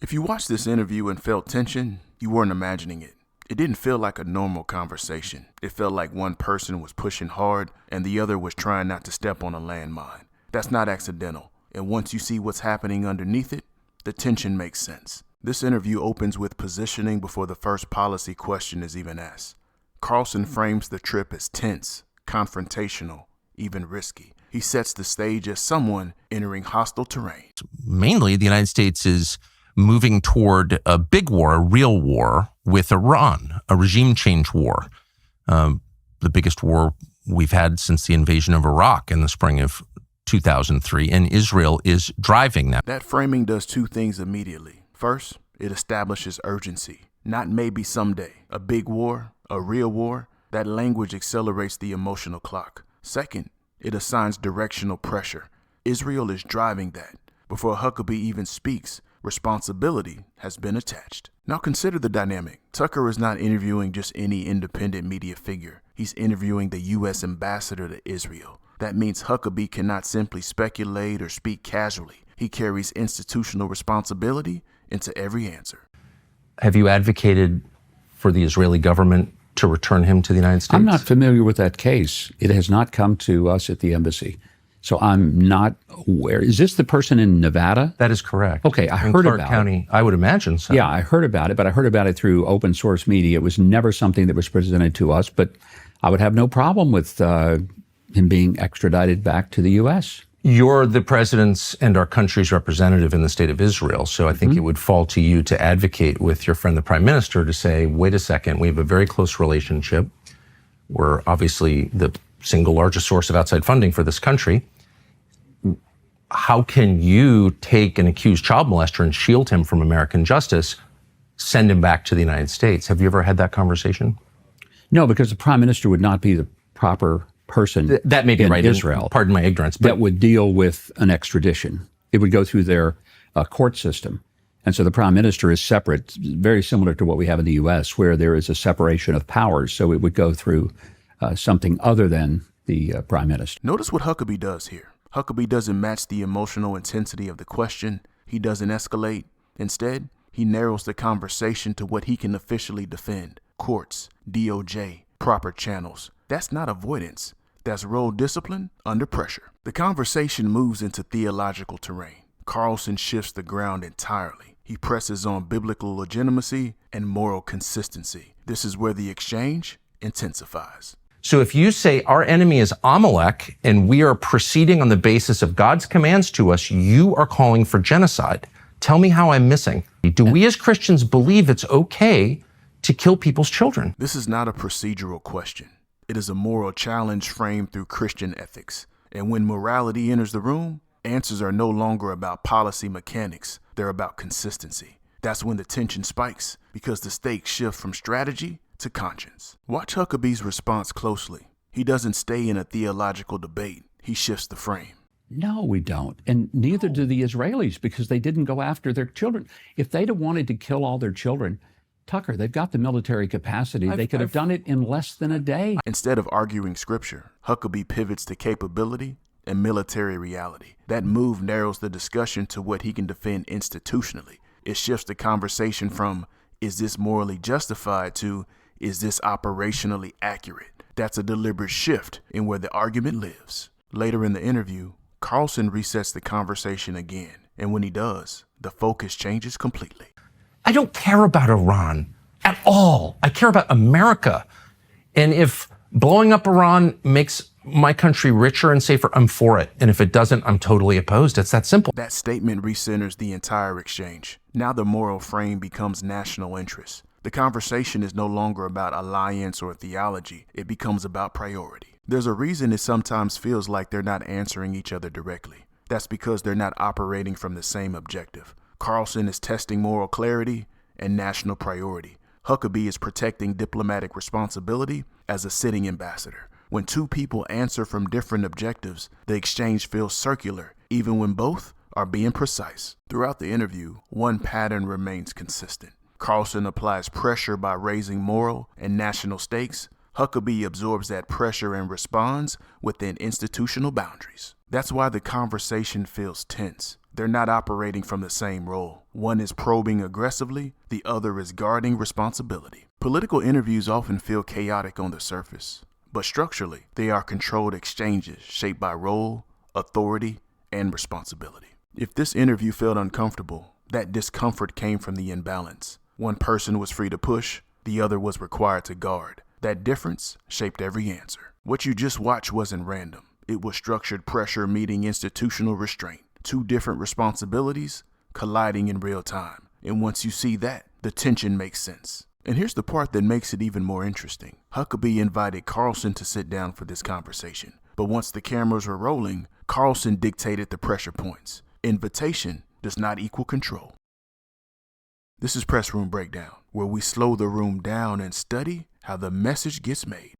If you watched this interview and felt tension, you weren't imagining it. It didn't feel like a normal conversation. It felt like one person was pushing hard and the other was trying not to step on a landmine. That's not accidental. And once you see what's happening underneath it, the tension makes sense. This interview opens with positioning before the first policy question is even asked. Carlson frames the trip as tense, confrontational, even risky. He sets the stage as someone entering hostile terrain. Mainly, the United States is moving toward a big war, a real war with Iran, a regime change war, the biggest war we've had since the invasion of Iraq in the spring of 2003, and Israel is driving that. That framing does two things immediately. First, it establishes urgency, not maybe someday. A big war, a real war, that language accelerates the emotional clock. Second, it assigns directional pressure. Israel is driving that. Before Huckabee even speaks, responsibility has been attached. Now consider the dynamic. Tucker is not interviewing just any independent media figure. He's interviewing the U.S. ambassador to Israel. That means Huckabee cannot simply speculate or speak casually. He carries institutional responsibility into every answer. Have you advocated for the Israeli government to return him to the United States? I'm not familiar with that case. It has not come to us at the embassy. So I'm not aware. Is this the person in Nevada? That is correct. Okay, I in heard Clark about County, it. I would imagine so. Yeah, I heard about it, but I heard about it through open source media. It was never something that was presented to us, but I would have no problem with him being extradited back to the U.S. You're the president's and our country's representative in the state of Israel, so I think it would fall to you to advocate with your friend, the prime minister, to say, wait a second, we have a very close relationship. We're obviously the single largest source of outside funding for this country. How can you take an accused child molester and shield him from American justice, send him back to the United States? Have you ever had that conversation? No, because the prime minister would not be the proper person that may be in right. Israel. Pardon my ignorance. But that would deal with an extradition. It would go through their court system. And so the prime minister is separate, very similar to what we have in the U.S., where there is a separation of powers. So it would go through something other than the prime minister. Notice what Huckabee does here. Huckabee doesn't match the emotional intensity of the question. He doesn't escalate. Instead, he narrows the conversation to what he can officially defend. Courts, DOJ, proper channels. That's not avoidance. That's role discipline under pressure. The conversation moves into theological terrain. Carlson shifts the ground entirely. He presses on biblical legitimacy and moral consistency. This is where the exchange intensifies. So if you say our enemy is Amalek and we are proceeding on the basis of God's commands to us, you are calling for genocide. Tell me how I'm missing. Do we as Christians believe it's okay to kill people's children? This is not a procedural question. It is a moral challenge framed through Christian ethics. And when morality enters the room, answers are no longer about policy mechanics. They're about consistency. That's when the tension spikes, because the stakes shift from strategy to conscience. Watch Huckabee's response closely. He doesn't stay in a theological debate. He shifts the frame. No, we don't. And neither do the Israelis, because they didn't go after their children. If they'd have wanted to kill all their children, Tucker, they've got the military capacity. They could have done it in less than a day. Instead of arguing scripture, Huckabee pivots to capability and military reality. That move narrows the discussion to what he can defend institutionally. It shifts the conversation from, is this morally justified, to, is this operationally accurate? That's a deliberate shift in where the argument lives. Later in the interview, Carlson resets the conversation again. And when he does, the focus changes completely. I don't care about Iran at all. I care about America. And if blowing up Iran makes my country richer and safer, I'm for it. And if it doesn't, I'm totally opposed. It's that simple. That statement recenters the entire exchange. Now the moral frame becomes national interest. The conversation is no longer about alliance or theology. It becomes about priority. There's a reason it sometimes feels like they're not answering each other directly. That's because they're not operating from the same objective. Carlson is testing moral clarity and national priority. Huckabee is protecting diplomatic responsibility as a sitting ambassador. When two people answer from different objectives, the exchange feels circular, even when both are being precise. Throughout the interview, one pattern remains consistent. Carlson applies pressure by raising moral and national stakes. Huckabee absorbs that pressure and responds within institutional boundaries. That's why the conversation feels tense. They're not operating from the same role. One is probing aggressively, the other is guarding responsibility. Political interviews often feel chaotic on the surface, but structurally, they are controlled exchanges shaped by role, authority, and responsibility. If this interview felt uncomfortable, that discomfort came from the imbalance. One person was free to push, the other was required to guard. That difference shaped every answer. What you just watched wasn't random. It was structured pressure meeting institutional restraint. Two different responsibilities colliding in real time. And once you see that, the tension makes sense. And here's the part that makes it even more interesting. Huckabee invited Carlson to sit down for this conversation. But once the cameras were rolling, Carlson dictated the pressure points. Invitation does not equal control. This is Press Room Breakdown, where we slow the room down and study how the message gets made.